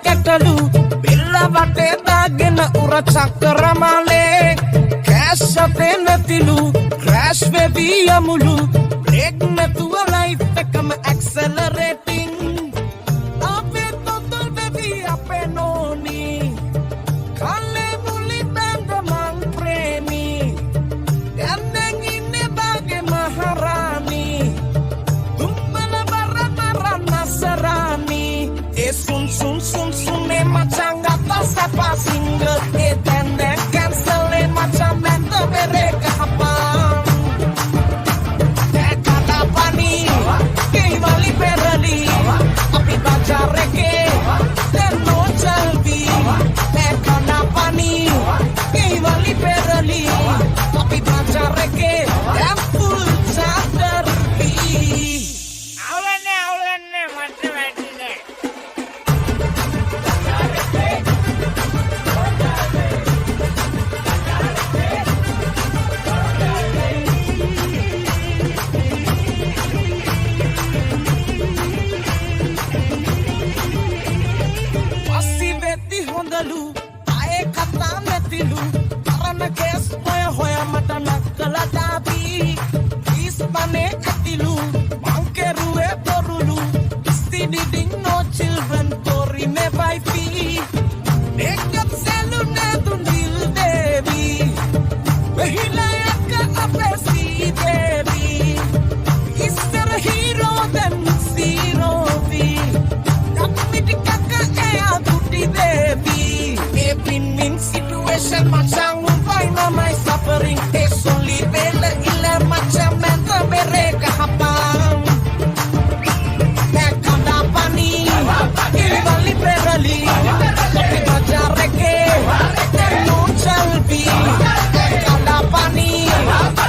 කැටලු බෙල්ල වටේ දාගෙන උර චක්‍රමාලේ කෑෂ් අපේ නැතිලු ක්‍රෑෂ් වෙවි යමුලු බ්‍රේක් නැතුව ලයිෆ් එකම ඇක්සලරේටිං අපේ තොතල් බේබි අපේ නෝනි කල්ලේ මුලි බැඳ මං ප්‍රේමි යන්නෙන් ඉන්නේ බාගේ මහරාණි තුම්බල බර බර නසරාණි ඒ සුන් සුන් සුන් සුන් මේ මචං ගත්තා සපා සිංගල් ඒ දැන් cancel ඒ මචං මැන්ද බෙරේක හපා ඒකලා පනි කේවලි පෙරලි අපි බජාරේ දෙන්නෝ චල්වි ඒකලා පනි කේවලි පෙරලි අපි බජාරේ full charter අවලන්නේ මට වැටිනේ හොඳලු ආයේ කතා නැතිලු කරන කේස් හොය හොය මට නක්කලා දාපී ඉස්පනේ කතිලු මං කෙරුවේ බොරුලු ස්ටිඩිඩින් no children tori me wifi එකත් සැලුනේ දුන්දිල් දේවි වෙහිලා යක අපේ සී දේවි ඉස්සර හීරෝ දැන් zero vi කම්මිටි කක එයා දුටි දේවි ඒ win-win situation macam umpai namai suffering it's only bela ila macam menta mereka hapang nekanda pani kembali perali tapi baca reke no chalbi nekanda pani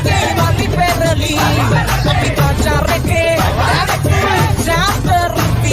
kembali perali tapi baca reke chapter B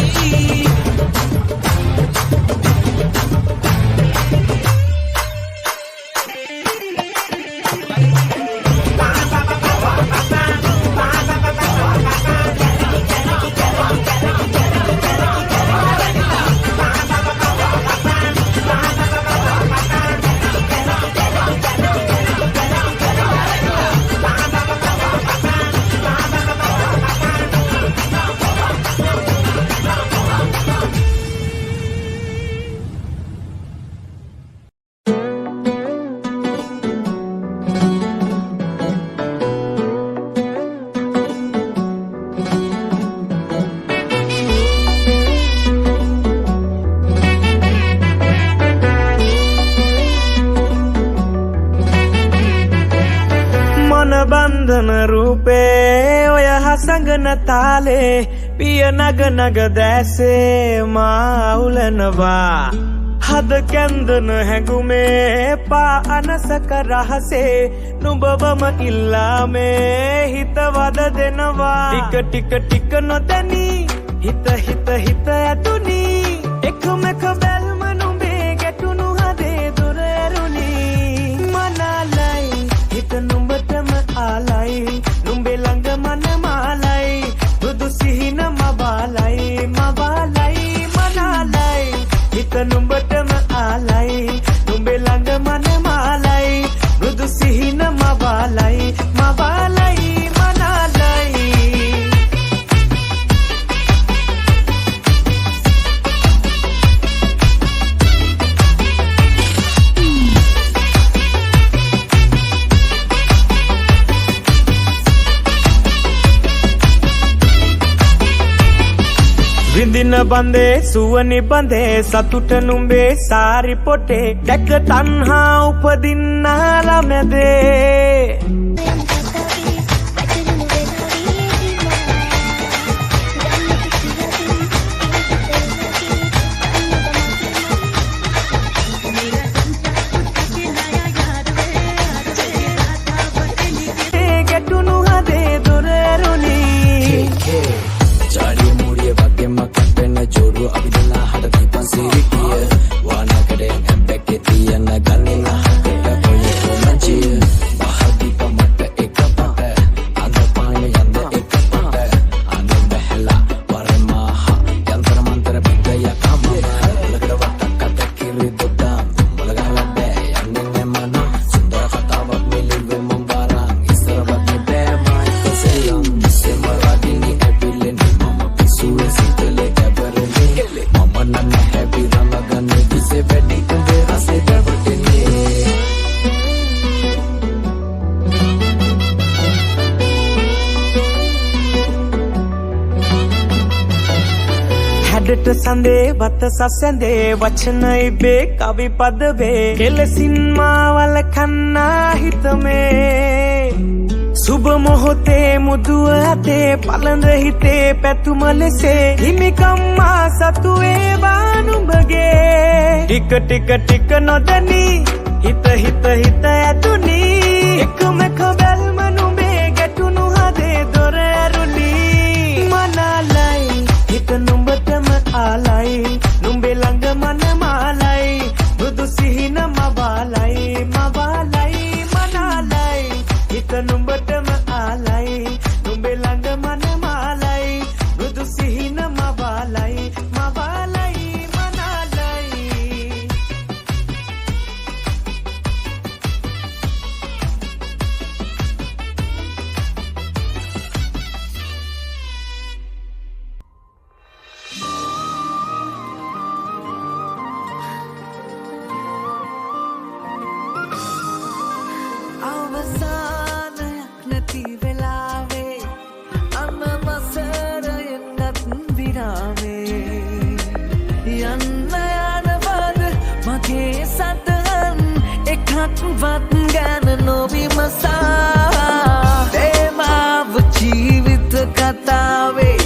බන්ධන රූපේ ඔය හසඟන තාලේ පිය නග නග දැසේ මා උලනවා හද කැන්දන හැඟුමේ පා අනසක රහසේ නුඹවම ඉල්ලාමේ හිත වද දෙනවා ටික ටික ටික නොදැනී හිත හිත හිත ඇතුනි එකමක බැල්ම නුඹේ ගැටුණු හදේ දුර ඇරුණි මනාලයි හිත නුඹටම ආලයි නුඹේ ළඟ මන මාලයි බුදු සිහින මබාලයි මනාලයි හිත නුඹටම ආලයි නුඹේ ළඟ මන මාලයි බුදු සිහින මබාලයි මනාලයි විඳින බඳේ සුවනි බඳේ සතුට නුඹේ සාරි පොටේ දැක තණ්හා උපදින්නාලා මැදේ ගැටුණු හදේ දුර ඇරුණි Cari mulia bagaimana pena jodoh abidillah hada tipan sirikia wana kade empek ketian nagalina hada koye komanci bahagi paman සඳේ වත සසඳේ වචන ඉබේ කවි පද වේ කෙලසින් මාවල කන්නා හිතමේ සුබ මොහොතේ මුදුව අතේ පළඳ හිතේ පැතුම ලෙසේ හිමිකම් මා සතු වේවා නුඹගේ ටික ටික නොදැනී හිත ඇතුනි එකම කබල්ම නුඹේ ගැටුණු හදේ දොර ඇරුණි මනාලයි හිත නුඹටම ආලයි නුඹේ ළඟ මන මාලයි බුදු සිහින මවාලයි මනාලයි හිත නුඹටම ආලයි නුඹේ ළඟ මන මාලයි බුදු සිහින මවාලයි මනාලයි අවසානයක් නැති වෙලාවේ අනවසරයෙන්වත් විරාමේ යන්න යනවද මගේ සතන් එකක්වත් ගැන නොවිමසා තේමාව ජීවිත කතාවේ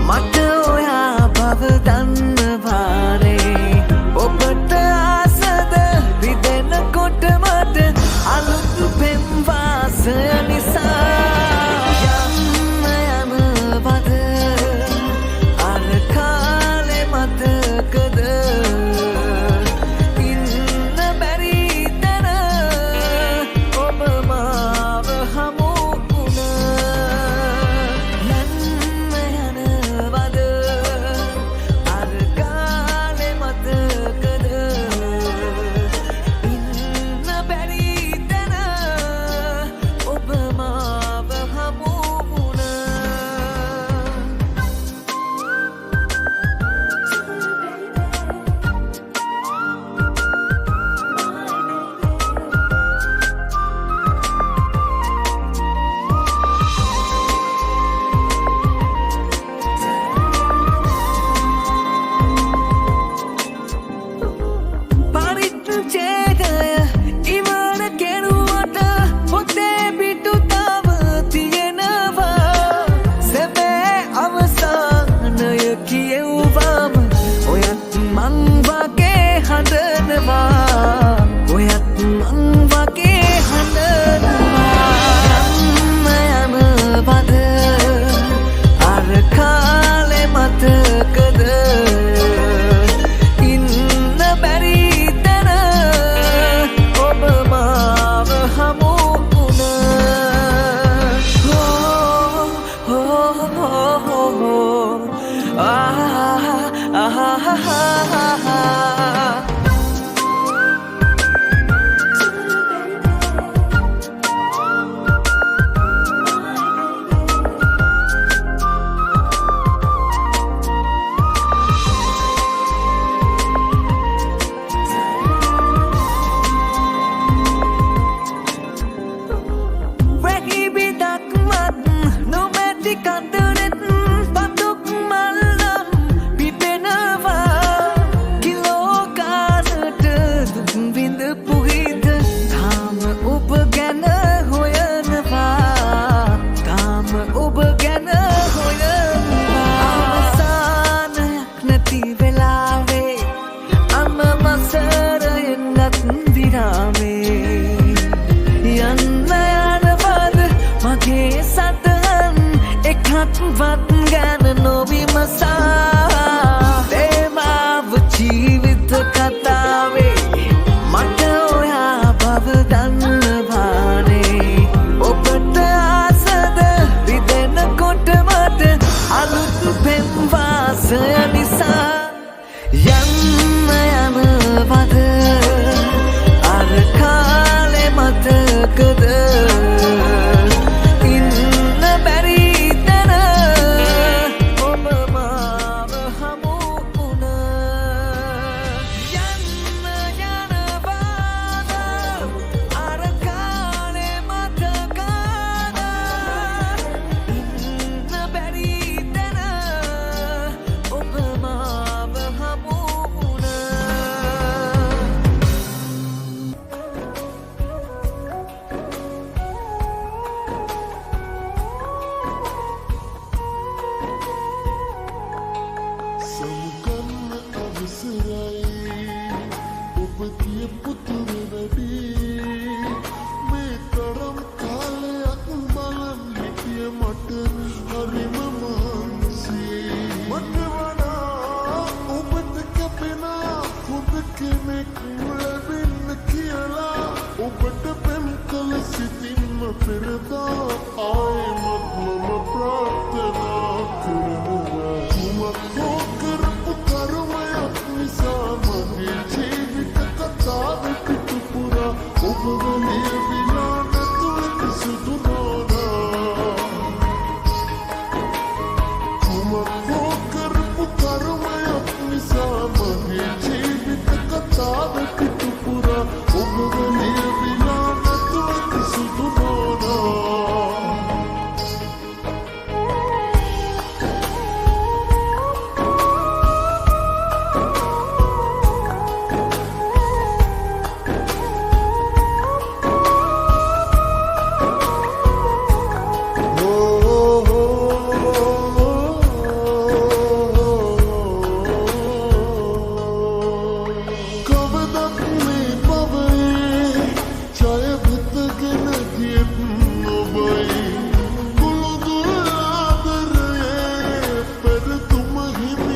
මට ඔයා බව දන්නවානේ ඔබට ආසද විදෙනකොට මට අලුත් පෙම් වාසය නිසා යන්න යනවද අර කාලේ මතකද ඉන්න බැරි තැන ඔබ මාව හමු වුණා යන්න යනවද අර කාලේ මතකද ඉන්න බැරි තැන ඔබ මාව හමු වුණා පරිත්‍යාගය ඉවර කෙරුවට පොතේ පිටු තව තියෙනවා සැබෑ අවසානය කියවුවම ඔයත් මං වගේ හඬනවා ඔයත් මං වගේ හඬනවා යන්න යනවද අර කාලේ මතකද ඉන්න බැරි තැන ඔබ මාව හමු වුණා වැහි බිදක්වත් නොමැති කඳුරෙත් පතුක් මල්ලම් පිපෙනවා කිලෝ කාසට දුක් විඳපු හිත තාම ඔබ ගැන හොයනවා තාම ඔබ ගැන හොයනවා අවසානයක් නැති වෙලාවේ අනවසරයෙන්වත් විරාමේ යන්න යනවද මගේ සතන් එකක්වත් ගැන නොවිමසා තේමාව ජීවිත කතාවේ මට ඔයා බව දන්නවානේ ඔබට ආසද විදෙනකොට මට අලුත් පෙම් වාසය නිසා යන්න යනවද අර කාලේ මතකද ඉන්න බැරි තැන ඔබ මාව හමු වුණා යන්න ඔබ කියපු තුරු වැඩි මේ තරම් කාලයක් බලන් හිටිය මට හරිම මහන්සි මට වඩා ඔබට කැපෙන හොඳ කෙනෙක් ලැබෙන්න කියලා ඔබට පෙම් කළ සිතින්ම පෙරදා ආයෙමත් මම ප්‍රාර්ථනා කරනවා කුමක් කරපු කර්මයක් නිසා මගේ ජීවිත කතාව පිටුපුරා ඔබ ලියවිලා නැතුව කිසිදු නෝනා කුමක් කරපු කර්මයක් නිසා මගේ ජීවිත කතාව පිටුපුරා ඔබ ලියවිලා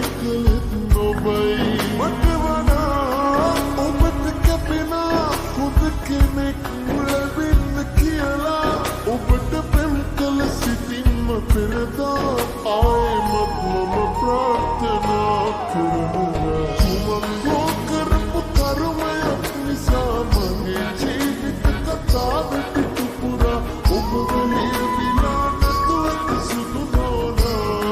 නැතුව කිසිදු නෝනා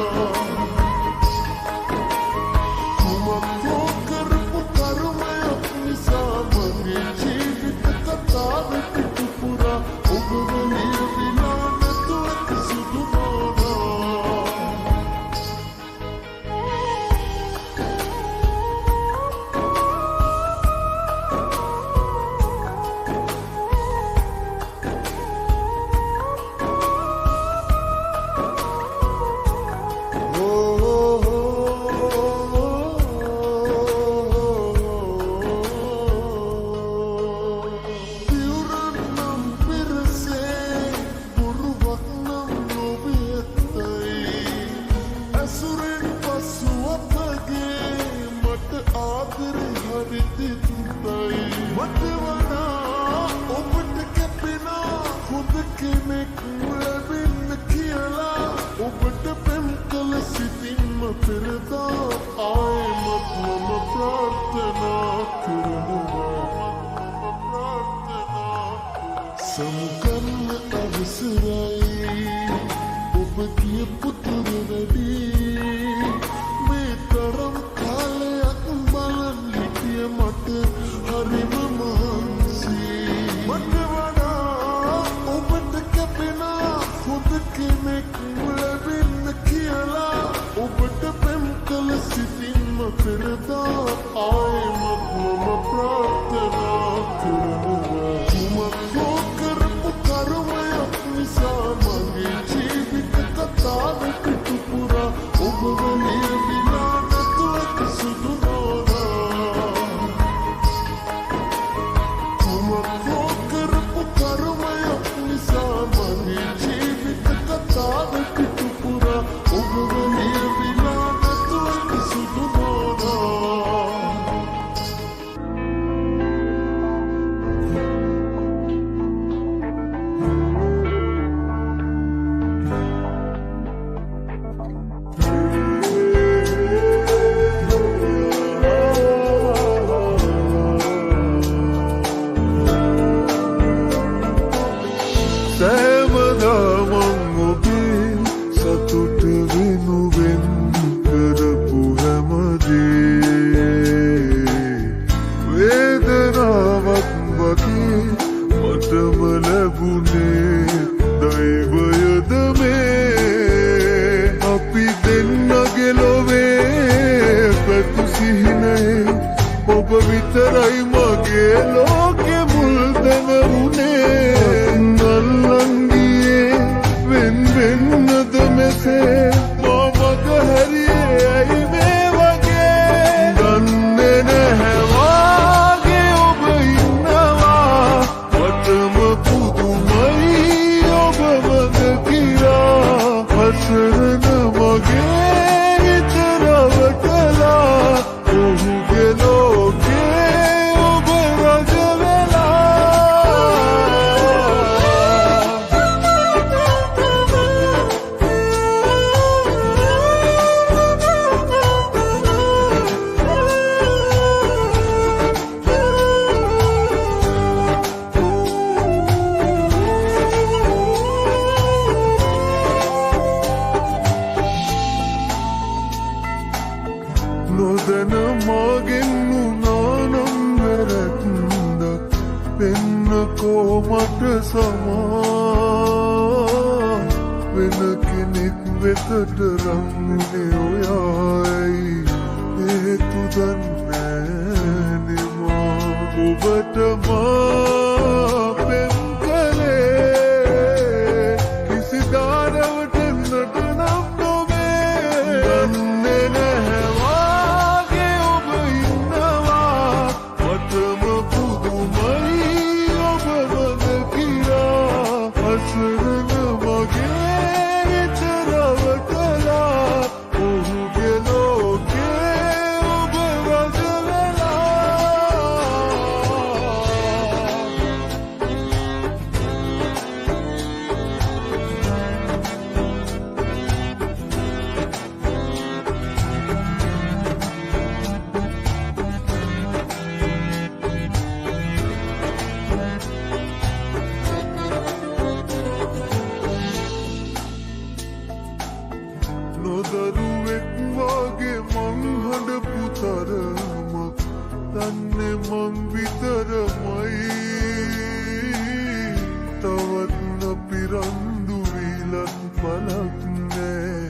Done in a මට සමා වෙන කෙනෙක් වෙතට රංගුනේ ඔයයි හේතු දන්නේ මා ඔබට මා පෙම් කළේ කිසිදාරවට නටනම් නොවේ දන්නේ නැහැ වාගේ ඔබ ඉන්නවා මටම පුදුමයි ඔබ මග කියා අසරණ වගේ චරව කළා ඔහුගේ ලෝකේ ඔබ රජ නොදරුවෙක් වගේ මං හඬපු තරමක් දන්නේ මං විතරමයි තවත් නොපිරන්දු වීලත් පලක් නෑ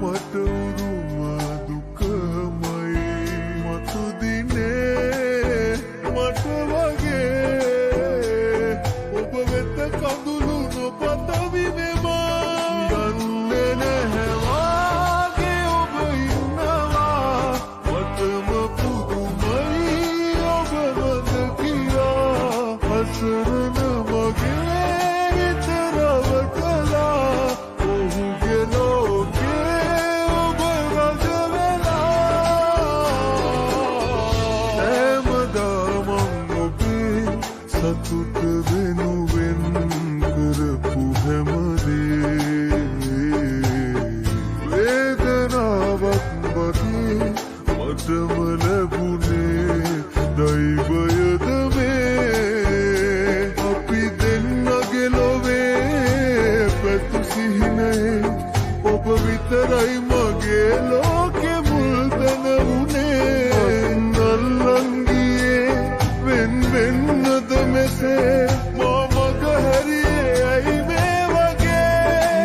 මට උරුම දුකමයි මතු දිනේ මට වගේ ඔබ වෙත කඳුළු නොපතවි මෙමා දන්නේ නැහැ වාගේ ඔබ ඉන්නවා මටම පුදුමයි ඔබ මග කියා අසරණ වගේ චරව කළා ඔහුගේ ලෝකේ ඔබ රජ හැමදාම ඔබේ සතුට වෙනුවෙන් කරපු හැමදේ වේදනාවක් වගේ මටම ලැබුණේ දෛවයද මේ අපි දෙන්නගේ ලොවේ පැතු සිහිනේ ඔබ විතරයි මගේ ලෝකෙ මුල්තන වුණේ නල්ලන් ගියේ වෙන් වෙන්නද මෙසේ මා මග හැරියේ ඇයි මේ වගේ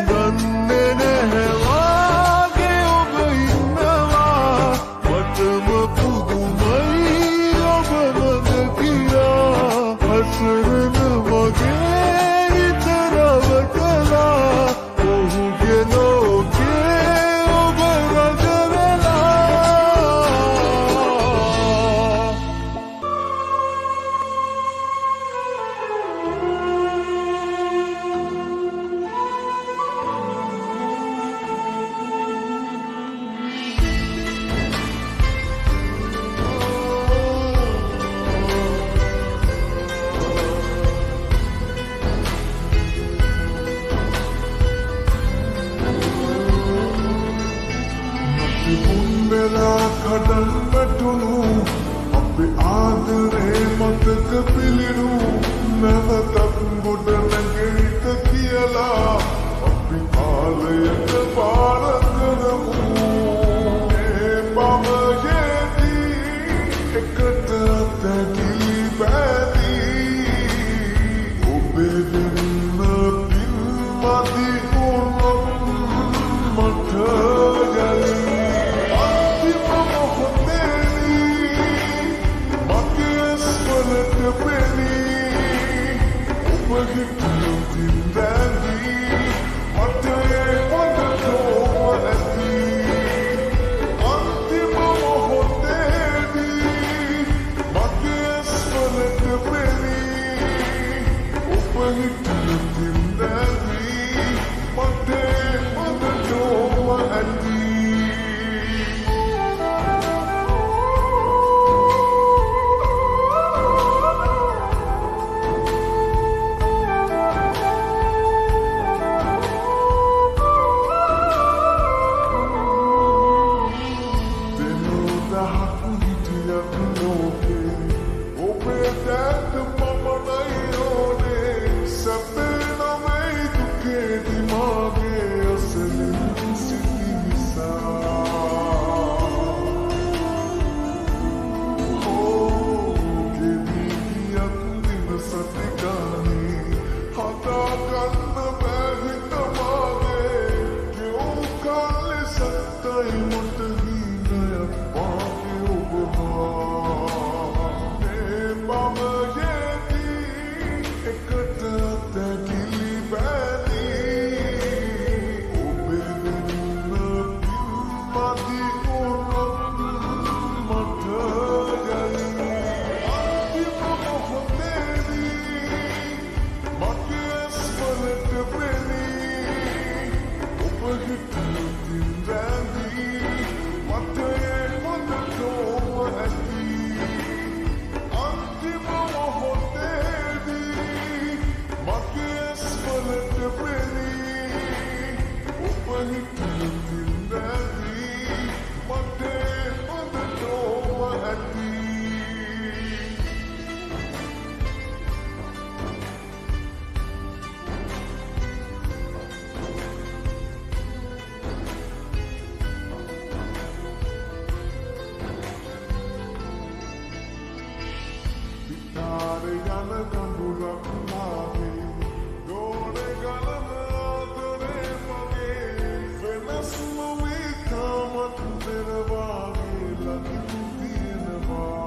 දන්නේ නැහැ වාගේ ඔබ ඉන්නවා මටම පුදුමයි ඔබ මග කියා අසරණ වගේ තරව කළා ඔහුගේ ලෝකේ ඔබ රජ මුන්දලා කඩල් වැටුණු අපේ ආදරේ මතක පිළිරු නැවතත් ගොඩ නැගෙට කියලා අපි කාලයට පාර කරමු ඒ බවයේදී එකට තැටි බැදී ඔබේ දෙන්න පින්මදි වුණොත් මට යලි Sapena විචාර යන කඳුලක් මාගේ දෝනේ ගලන ආදරේ මගේ වෙනස්ම වී තාමත් පෙරවාගේ ලඟින් තියෙනවා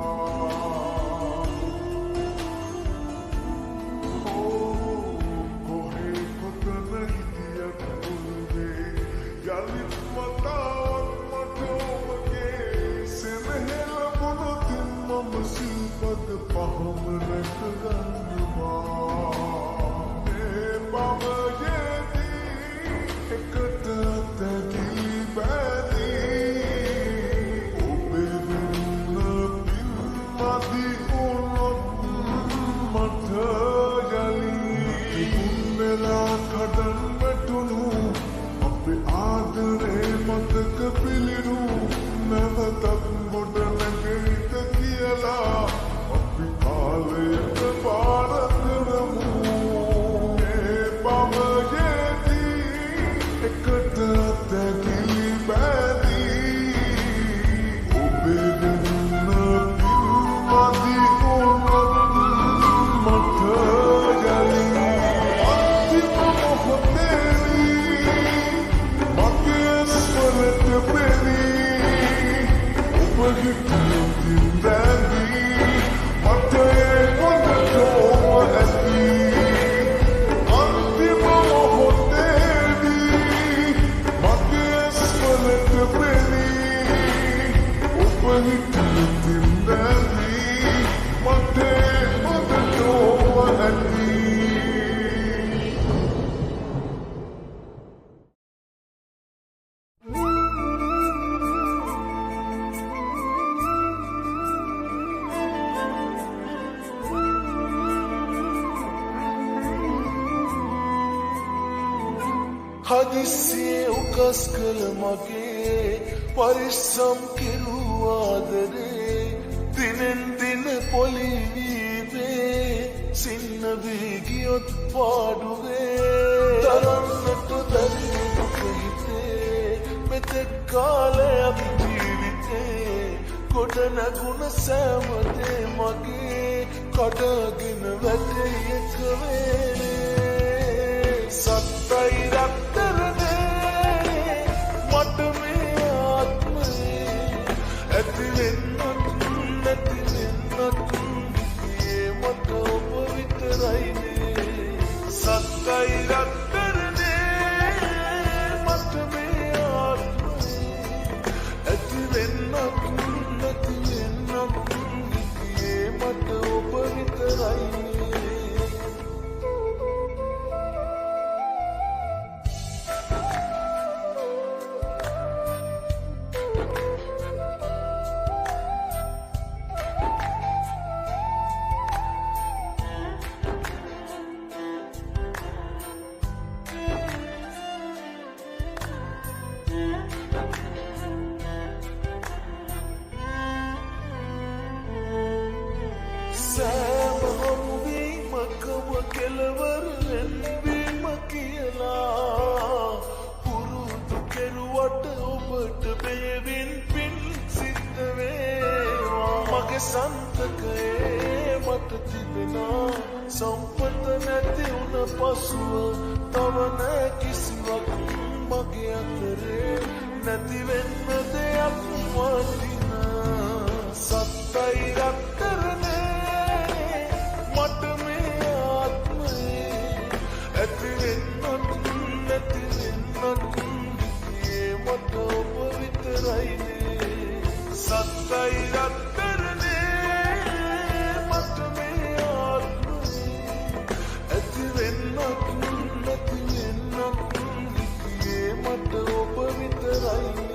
කොහේ කොතන හිටියත් උල්වේ යලිත් මතාවක් මට ඔබගේ සෙනෙහල බොනොතින් මම සිල්පද පහම රැකගන්නවා ඒ බවයේදී එකට තැදී බැදී ඔබේ වෙන්න පින්මදි වුණොත් මට යලි වෙලා කඩන් වැටුණු අපේ ආදරේ මතක පිළිරු නැවතත් ගොඩ නැගෙයිද කියලා අපි කාලයට පාර කරමු ඒ බවයේදී එකට තැදී බැදී ඔබේ වෙන්න පින්මදි වුණොත් මට යලි අන්තිම මොහොතේදී මගේ ස්වරට පෙනී ඔබගේ කියෙතින් දැදී මට ඒ කොඳටෝම ඇති අන්තිම මොහොතේදී මගේ ස්වරට පෙනී ඔබගේ කියෙතින් දැදී මට ඒ කොඳටෝම ඇති හදිස්සියේ උකස් කළ මගේ පරිස්සම් කෙරූ ආදරේ දිනෙන් දින පොලිවීවේ සින්න වී ගියොත් පාඩුවේ තරන්නට බැරි දුක හිතේ මෙතෙක් කාලයක් ජීවිතේ ගොඩ නැගුණ සෑමදේ මගේ කඩාගෙන වැටේ එක වේලේ සත්තයි රත්තරනේ මට මේ ආත්මේ ඇති වෙන්නත් නැති වෙන්නත් ඒ මට ඔබ විතරයිනේ සත්තයි රත්තරනේ මට මේ ආත්මේ ඇති වෙන්නත් නැති වෙන්නත් ඒ මට ඔබ විතරයිනේ සෑම හමුවීමකම කෙලවර වෙන්වීම කියලා පුරුදු කෙරුවට ඔබට බේවින් පින් සිද්ධ වේවා මගේ සන්තකයේ මට තිබෙනා සම්පත නැති වුණ පසුව තව නෑ කිසිවක් මගේ අතරේ නැති වෙන්න දෙයක් වටිනා සත්තයි රත්තරනේ මට මේ ආත්මේ ඇති වෙන්නත් නැති වෙන්නත් ඒ මට ඔබ විතරයිනේ සත්තයි රත්තරනේ මට මේ ආත්මේ ඇති වෙන්නත් නැති වෙන්නත් ඒ මට ඔබ විතරයිනේ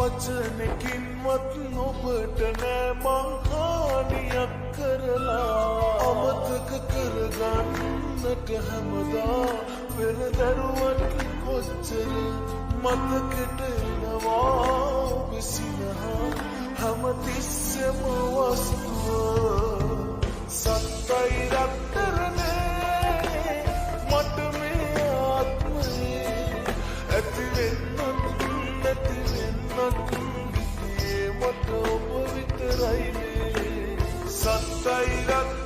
වචනකින්වත් නොබට නෑ මං හානියක් කරලා අමතක කරගන්නට හැමදා පෙරදරුවට කොච්චර මතකට එනවා විසිනහා හැමතිස්සෙම වස්තුව සත්තයි රත්තරනේ මට මේ ආත්මයේ ඇතිවෙන්නත් නැතිවෙන්නත් හිතේ මට ඔබ විතරයිනේ සත්තයි රත්තරනේ